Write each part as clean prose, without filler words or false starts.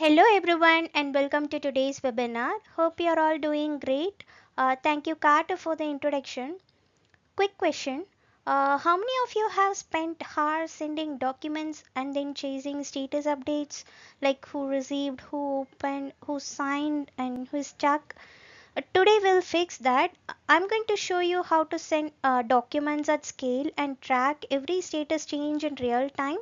Hello everyone and welcome to today's webinar. Hope you're all doing great. Thank you Carter for the introduction. Quick question. How many of you have spent hours sending documents and then chasing status updates like who received, who opened, who signed and who is stuck? Today we'll fix that. I'm going to show you how to send documents at scale and track every status change in real time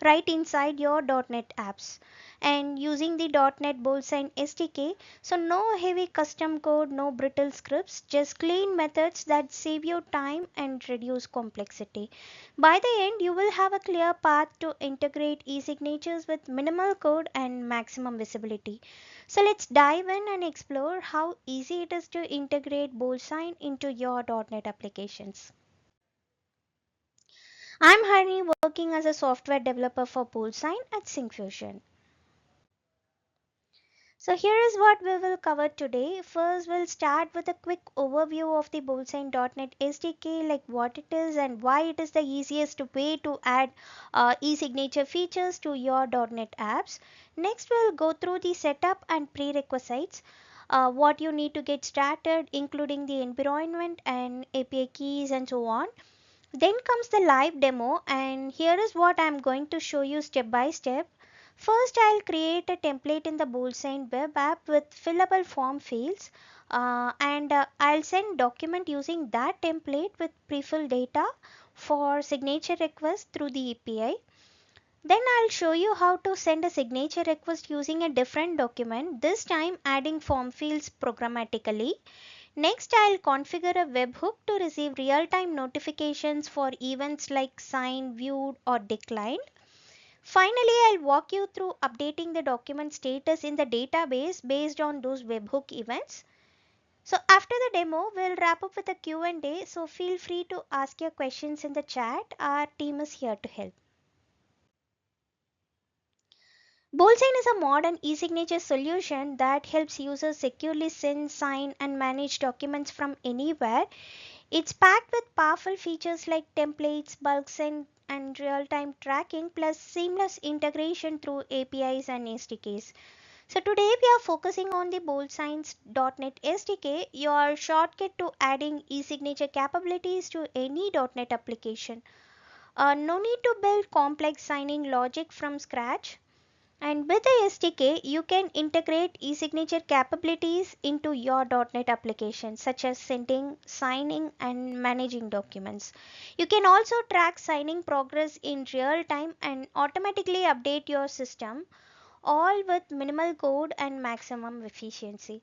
right inside your .NET apps and using the .NET BoldSign SDK. So no heavy custom code, no brittle scripts, just clean methods that save you time and reduce complexity. By the end, you will have a clear path to integrate e-signatures with minimal code and maximum visibility. So let's dive in and explore how easy it is to integrate BoldSign into your .NET applications. I'm Harini, working as a software developer for BoldSign at Syncfusion. So here is what we will cover today. First, we'll start with a quick overview of the BoldSign .NET SDK, like what it is and why it is the easiest way to add e-signature features to your .NET apps. Next, we'll go through the setup and prerequisites, what you need to get started, including the environment and API keys and so on. Then comes the live demo, and here is what I'm going to show you step by step. First, I'll create a template in the BoldSign web app with fillable form fields, and I'll send document using that template with prefill data for signature request through the API. Then I'll show you how to send a signature request using a different document, this time adding form fields programmatically. Next, I'll configure a webhook to receive real-time notifications for events like signed, viewed, or declined. Finally, I'll walk you through updating the document status in the database based on those webhook events. So after the demo, we'll wrap up with a Q&A, so feel free to ask your questions in the chat. Our team is here to help. BoldSign is a modern e-signature solution that helps users securely send, sign, and manage documents from anywhere. It's packed with powerful features like templates, bulk send, and real-time tracking, plus seamless integration through APIs and SDKs. So today we are focusing on the BoldSign's .NET SDK, your shortcut to adding e-signature capabilities to any .NET application. No need to build complex signing logic from scratch. And with the SDK, you can integrate e-signature capabilities into your .NET application, such as sending, signing, and managing documents. You can also track signing progress in real time and automatically update your system, all with minimal code and maximum efficiency.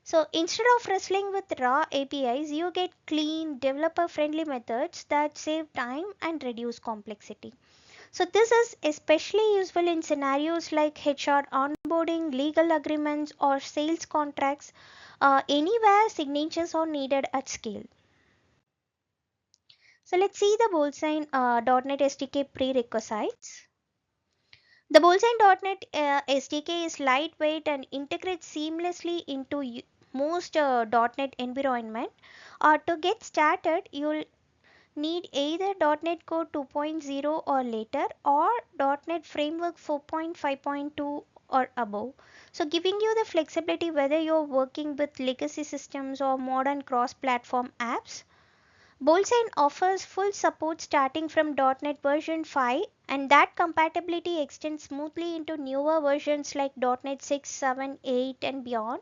So instead of wrestling with raw APIs, you get clean, developer-friendly methods that save time and reduce complexity. So this is especially useful in scenarios like HR onboarding, legal agreements, or sales contracts, anywhere signatures are needed at scale. So let's see the BoldSign .NET SDK prerequisites. The BoldSign .NET SDK is lightweight and integrates seamlessly into most .NET environment. To get started, you'll need either .NET Core 2.0 or later or .NET Framework 4.5.2 or above. So giving you the flexibility whether you're working with legacy systems or modern cross-platform apps. BoldSign offers full support starting from .NET version 5, and that compatibility extends smoothly into newer versions like .NET 6, 7, 8 and beyond.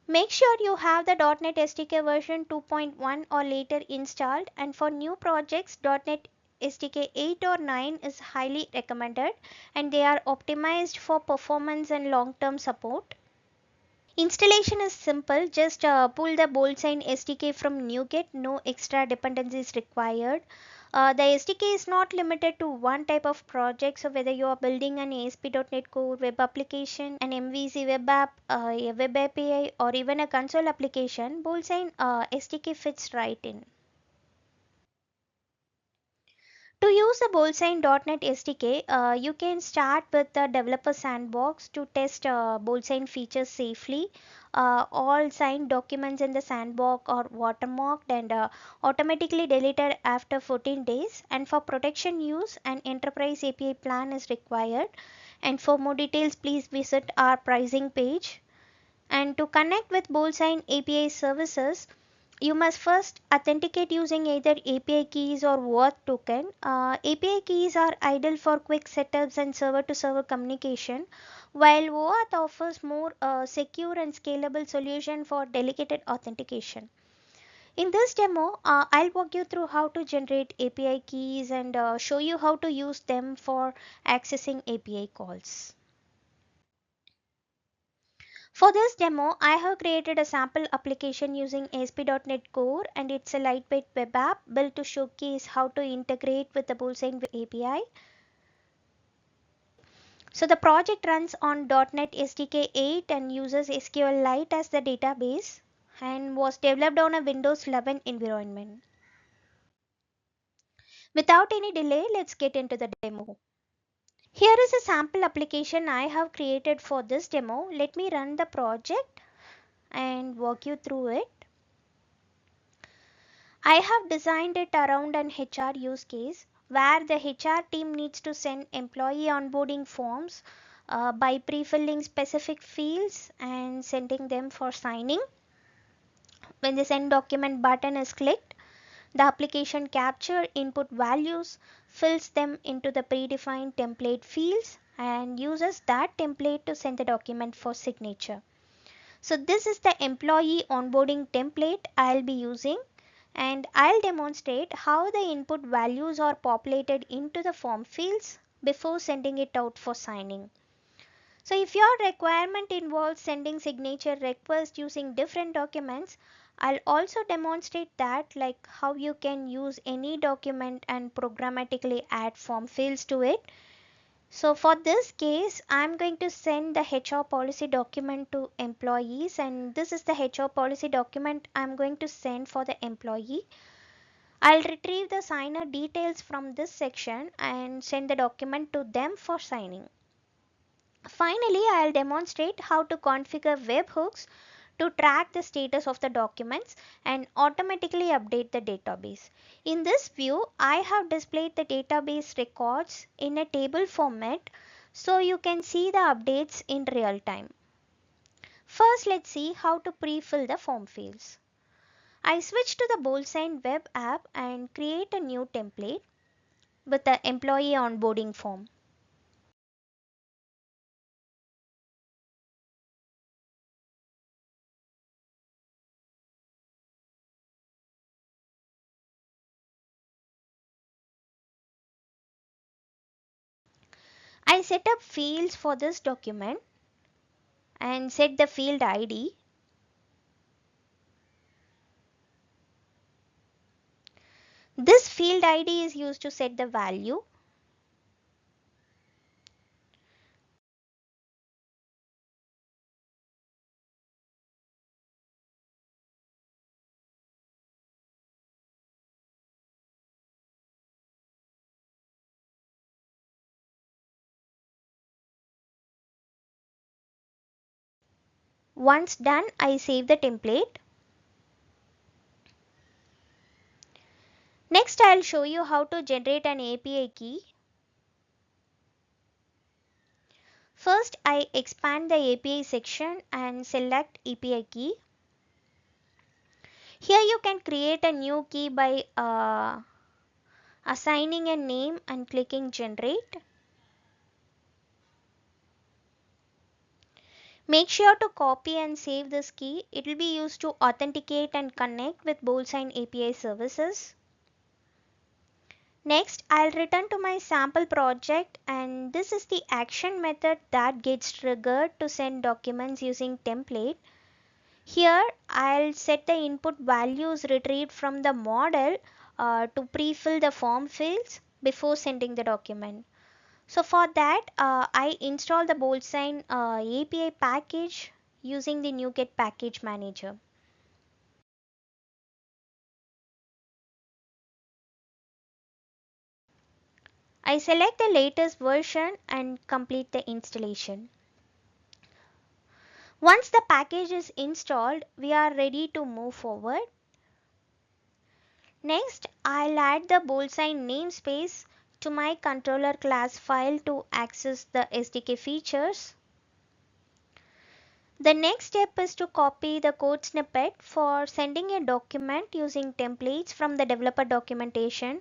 Make sure you have the .NET SDK version 2.1 or later installed, and for new projects .NET SDK 8 or 9 is highly recommended, and they are optimized for performance and long-term support. Installation is simple, just pull the BoldSign SDK from NuGet, no extra dependencies required. The SDK is not limited to one type of project, so whether you are building an ASP.NET Core web application, an MVC web app, a web API, or even a console application, BoldSign SDK fits right in. To use the BoldSign.NET SDK, you can start with the developer sandbox to test BoldSign features safely. All signed documents in the sandbox are watermarked and automatically deleted after 14 days. And for protection use, an enterprise API plan is required. And for more details, please visit our pricing page. And to connect with BoldSign API services, you must first authenticate using either API keys or WART token. API keys are ideal for quick setups and server-to-server communication, while WART offers more secure and scalable solution for delicate authentication. In this demo, I'll walk you through how to generate API keys and show you how to use them for accessing API calls. For this demo, I have created a sample application using ASP.NET Core, and it's a lightweight web app built to showcase how to integrate with the BoldSign API. So the project runs on .NET SDK 8 and uses SQLite as the database and was developed on a Windows 11 environment. Without any delay, let's get into the demo. Here is a sample application I have created for this demo. Let me run the project and walk you through it. I have designed it around an HR use case where the HR team needs to send employee onboarding forms by pre-filling specific fields and sending them for signing. When the send document button is clicked, the application captures input values, fills them into the predefined template fields, and uses that template to send the document for signature. So this is the employee onboarding template I'll be using, and I'll demonstrate how the input values are populated into the form fields before sending it out for signing. So if your requirement involves sending signature requests using different documents, I'll also demonstrate that, like how you can use any document and programmatically add form fields to it. So for this case, I'm going to send the HR policy document to employees, and this is the HR policy document I'm going to send for the employee. I'll retrieve the signer details from this section and send the document to them for signing. Finally, I'll demonstrate how to configure webhooks to track the status of the documents and automatically update the database. In this view, I have displayed the database records in a table format so you can see the updates in real time. First, let's see how to pre-fill the form fields. I switch to the BoldSign web app and create a new template with the employee onboarding form. I set up fields for this document and set the field ID. This field ID is used to set the value. Once done, I save the template. Next, I'll show you how to generate an API key. First, I expand the API section and select API key. Here you can create a new key by assigning a name and clicking generate. Make sure to copy and save this key. It will be used to authenticate and connect with BoldSign API services. Next, I'll return to my sample project, and this is the action method that gets triggered to send documents using template. Here, I'll set the input values retrieved from the model to pre-fill the form fields before sending the document. So for that, I install the BoldSign API package using the NuGet package manager. I select the latest version and complete the installation. Once the package is installed, we are ready to move forward. Next, I'll add the BoldSign namespace to my controller class file to access the SDK features. The next step is to copy the code snippet for sending a document using templates from the developer documentation.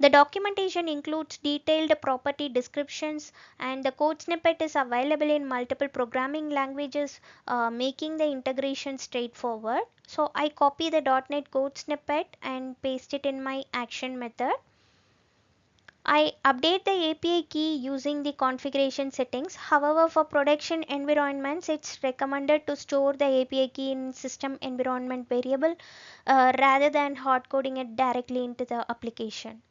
The documentation includes detailed property descriptions, and the code snippet is available in multiple programming languages, making the integration straightforward. So I copy the .NET code snippet and paste it in my action method. I update the API key using the configuration settings. However, for production environments, it's recommended to store the API key in system environment variable rather than hard coding it directly into the application.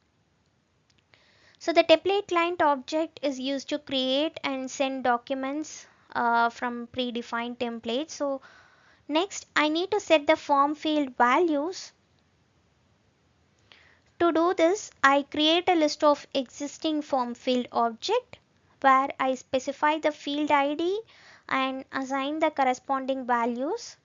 So the template client object is used to create and send documents from predefined templates. So next I need to set the form field values. To do this, I create a list of existing form field object where I specify the field ID and assign the corresponding values.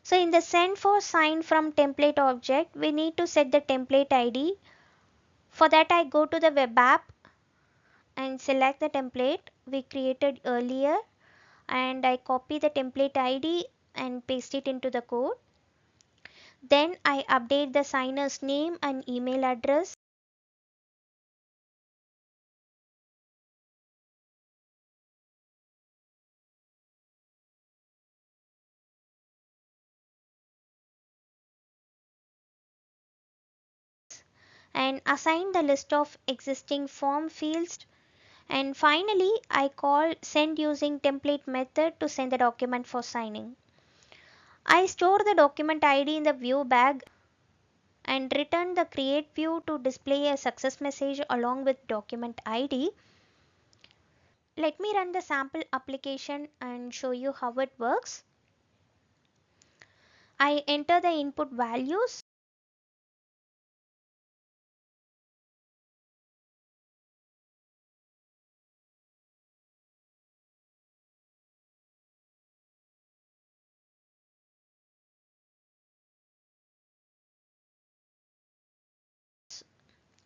So in the send for sign from template object, we need to set the template ID. For that, I go to the web app and select the template we created earlier, and I copy the template ID and paste it into the code. Then I update the signer's name and email address. And assign the list of existing form fields. And finally, I call send using template method to send the document for signing. I store the document ID in the view bag and return the create view to display a success message along with document ID. Let me run the sample application and show you how it works. I enter the input values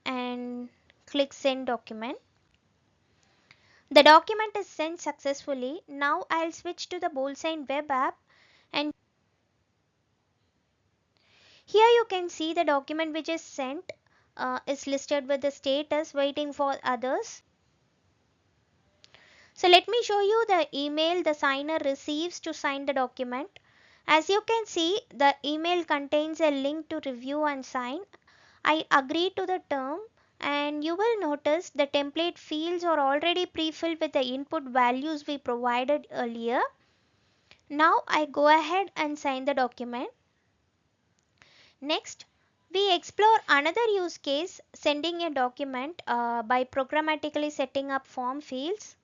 and click send document. The document is sent successfully. Now I'll switch to the BoldSign web app, and here you can see the document which is sent is listed with the status waiting for others. So let me show you the email the signer receives to sign the document. As you can see, the email contains a link to review and sign. I agree to the term, and you will notice the template fields are already pre-filled with the input values we provided earlier. Now I go ahead and sign the document. Next, we explore another use case, sending a document by programmatically setting up form fields.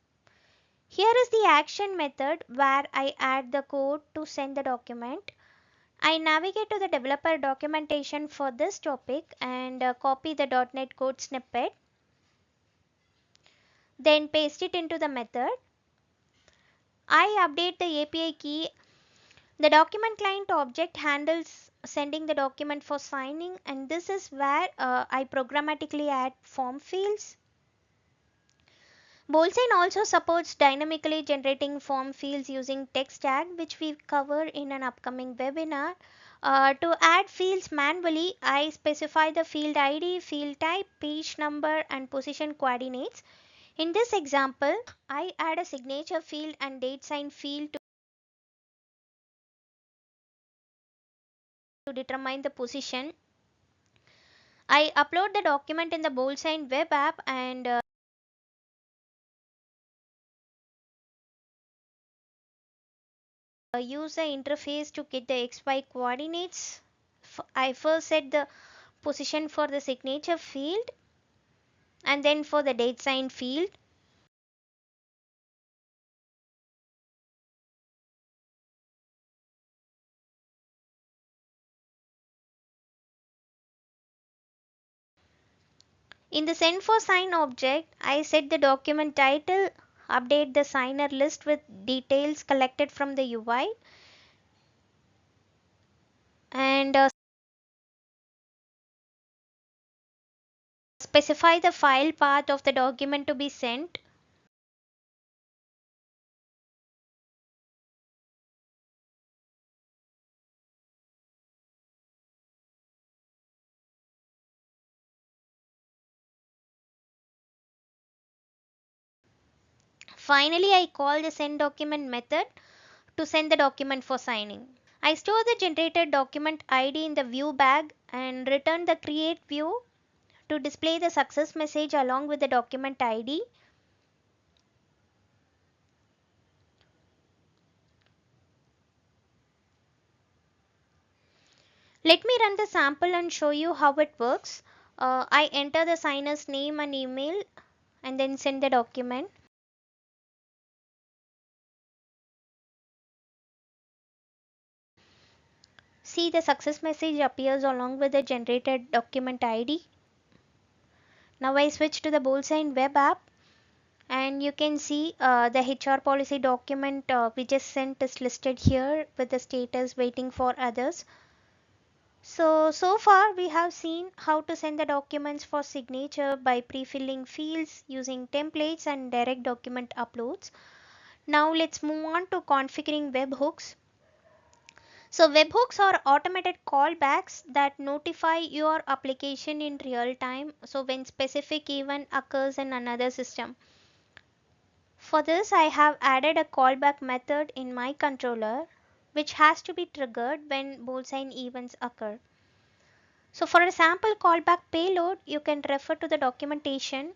Here is the action method where I add the code to send the document. I navigate to the developer documentation for this topic and copy the .NET code snippet. Then paste it into the method. I update the API key. The document client object handles sending the document for signing, and this is where I programmatically add form fields. BoldSign also supports dynamically generating form fields using text tag, which we cover in an upcoming webinar. To add fields manually, I specify the field ID, field type, page number, and position coordinates. In this example, I add a signature field and date sign field to determine the position. I upload the document in the BoldSign web app and use the interface to get the XY coordinates. I first set the position for the signature field and then for the date sign field. In the send for sign object, I set the document title, update the signer list with details collected from the UI, and specify the file path of the document to be sent. Finally, I call the send document method to send the document for signing. I store the generated document ID in the view bag and return the create view to display the success message along with the document ID. Let me run the sample and show you how it works. I enter the signer's name and email and then send the document. See, the success message appears along with the generated document ID. Now I switch to the BoldSign web app and you can see the HR policy document we just sent is listed here with the status waiting for others. So far we have seen how to send the documents for signature by pre-filling fields using templates and direct document uploads. Now let's move on to configuring webhooks. So webhooks are automated callbacks that notify your application in real time. So when specific event occurs in another system. For this, I have added a callback method in my controller, which has to be triggered when BoldSign events occur. So for a sample callback payload, you can refer to the documentation.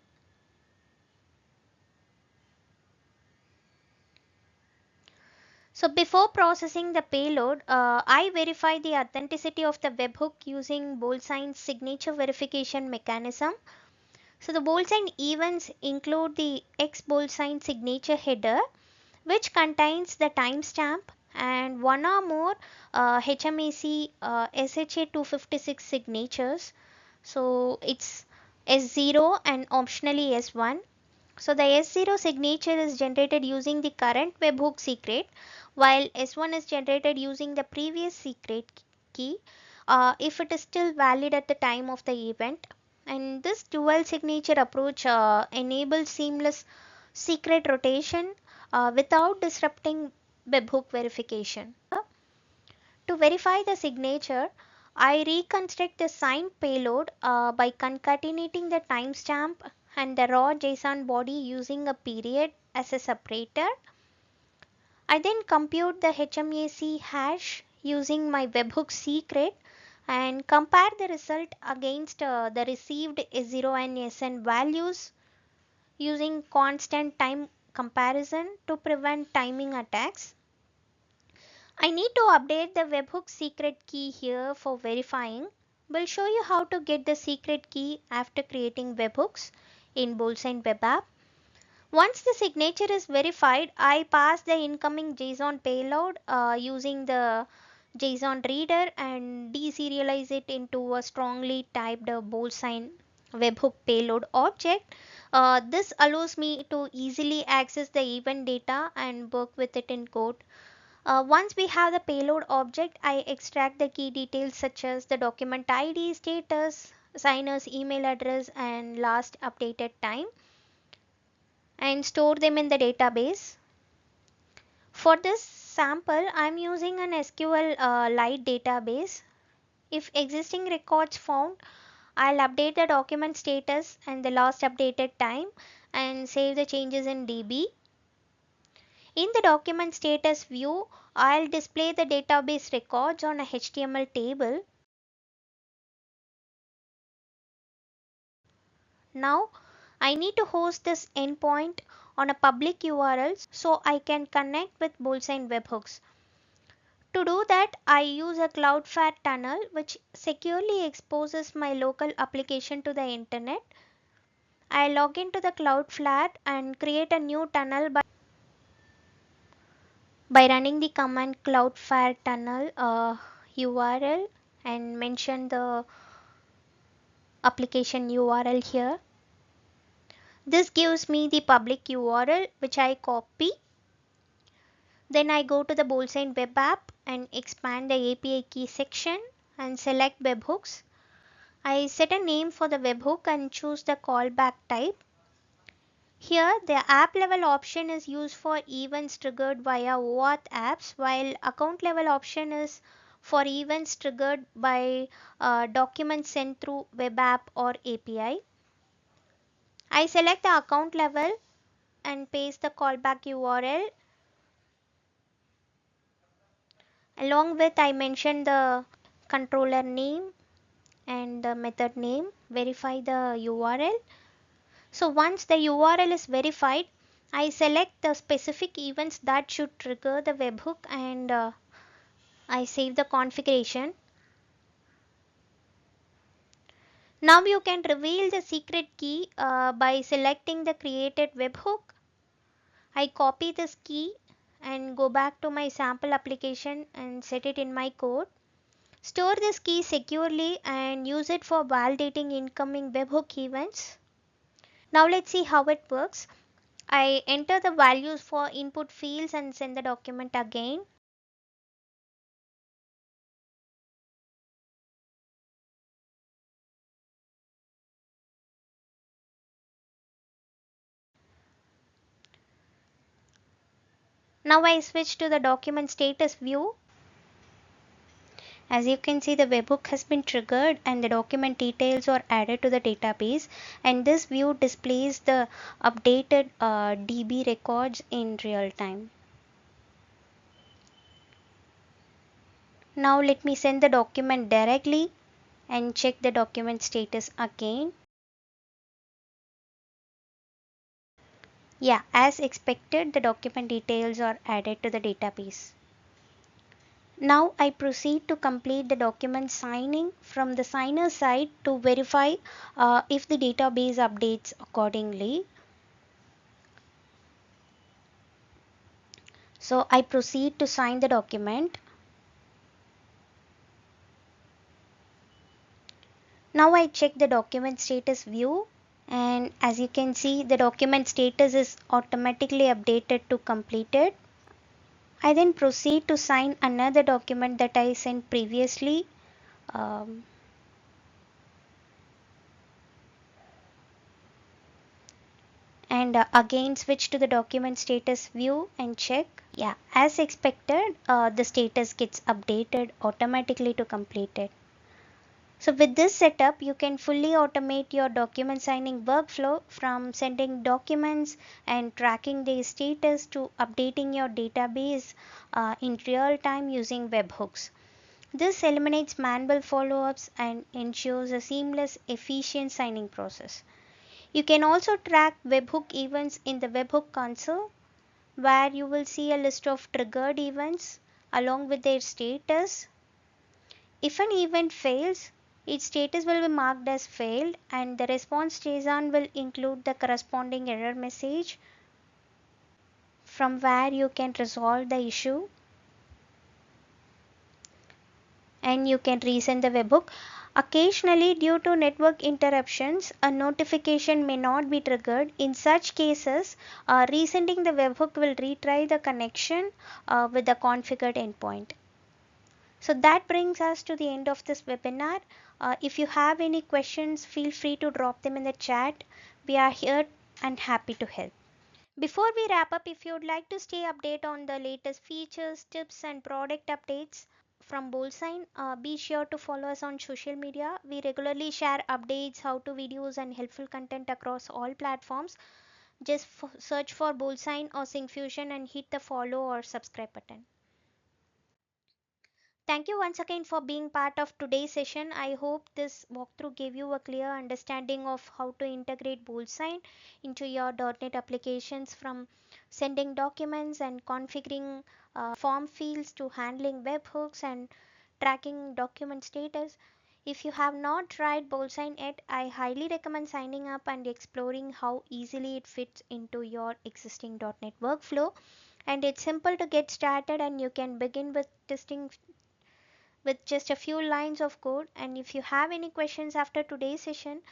So before processing the payload, I verify the authenticity of the webhook using BoldSign signature verification mechanism. So the BoldSign events include the XBoldSign signature header, which contains the timestamp and one or more HMAC SHA-256 signatures. So it's S0 and optionally S1. So the S0 signature is generated using the current webhook secret, while S1 is generated using the previous secret key if it is still valid at the time of the event. And this dual signature approach enables seamless secret rotation without disrupting webhook verification. To verify the signature, I reconstruct the signed payload by concatenating the timestamp and the raw JSON body using a period as a separator. I then compute the HMAC hash using my webhook secret and compare the result against the received S0 and SN values using constant time comparison to prevent timing attacks. I need to update the webhook secret key here for verifying. We'll show you how to get the secret key after creating webhooks in BoldSign web app. Once the signature is verified, I pass the incoming JSON payload using the JSON reader and deserialize it into a strongly typed BoldSign webhook payload object. This allows me to easily access the event data and work with it in code. Once we have the payload object, I extract the key details such as the document ID, status, signer's email address, and last updated time and store them in the database. For this sample, I'm using an SQL Lite database. If existing records found, I'll update the document status and the last updated time and save the changes in DB. In the document status view, I'll display the database records on a HTML table. Now I need to host this endpoint on a public URL so I can connect with BoldSign webhooks. To do that, I use a Cloudflare tunnel which securely exposes my local application to the internet. I log into the Cloudflare and create a new tunnel by running the command Cloudflare tunnel URL and mention the application URL here. This gives me the public URL which I copy. Then I go to the BoldSign web app and expand the API key section and select webhooks. I set a name for the webhook and choose the callback type. Here the app level option is used for events triggered via OAuth apps, while account level option is for events triggered by documents sent through web app or API. I select the account level and paste the callback URL. Along with I mention the controller name and the method name, verify the URL. So once the URL is verified, I select the specific events that should trigger the webhook and I save the configuration. Now you can reveal the secret key by selecting the created webhook. I copy this key and go back to my sample application and set it in my code. Store this key securely and use it for validating incoming webhook events. Now let's see how it works. I enter the values for input fields and send the document again. Now I switch to the document status view. As you can see, the webhook has been triggered and the document details are added to the database, and this view displays the updated DB records in real time. Now let me send the document directly and check the document status again. Yeah, as expected, the document details are added to the database. Now I proceed to complete the document signing from the signer side to verify if the database updates accordingly. So I proceed to sign the document. Now I check the document status view, and as you can see, the document status is automatically updated to completed. I then proceed to sign another document that I sent previously. Um, and again switch to the document status view and check. Yeah, as expected, the status gets updated automatically to completed. So with this setup, you can fully automate your document signing workflow, from sending documents and tracking their status to updating your database in real time using webhooks. This eliminates manual follow-ups and ensures a seamless, efficient signing process. You can also track webhook events in the webhook console, where you will see a list of triggered events along with their status. If an event fails, its status will be marked as failed and the response JSON will include the corresponding error message from where you can resolve the issue and you can resend the webhook. Occasionally, due to network interruptions, a notification may not be triggered. In such cases, resending the webhook will retry the connection with the configured endpoint. So that brings us to the end of this webinar. If you have any questions, feel free to drop them in the chat. We are here and happy to help. Before we wrap up, if you would like to stay updated on the latest features, tips, and product updates from BoldSign, be sure to follow us on social media. We regularly share updates, how-to videos, and helpful content across all platforms. Just search for BoldSign or Syncfusion and hit the follow or subscribe button. Thank you once again for being part of today's session. I hope this walkthrough gave you a clear understanding of how to integrate BoldSign into your .NET applications, from sending documents and configuring form fields to handling webhooks and tracking document status. If you have not tried BoldSign yet, I highly recommend signing up and exploring how easily it fits into your existing .NET workflow. And it's simple to get started, and you can begin with testing with just a few lines of code. And if you have any questions after today's session,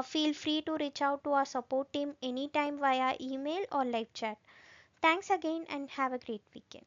feel free to reach out to our support team anytime via email or live chat. Thanks again and have a great weekend.